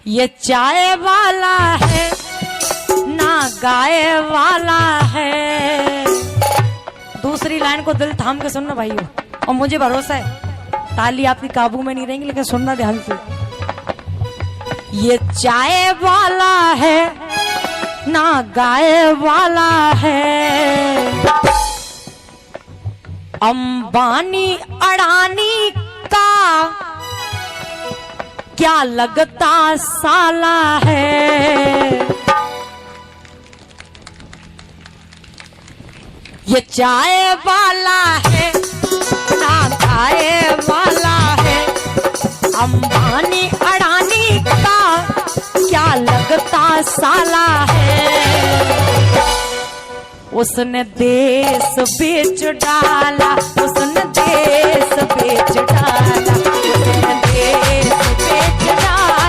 ये चाय वाला है ना गाय वाला है। दूसरी लाइन को दिल थाम के सुनना भाइयों, और मुझे भरोसा है ताली आपकी काबू में नहीं रहेंगी, लेकिन सुनना ध्यान से। ये चाय वाला है ना गाय वाला है, अंबानी अडानी का क्या लगता साला है। ये चाय वाला है ना गाय वाला है, अंबानी अडानी का क्या लगता साला है। उसने देश बेच डाला, उसने देश बेच डाला।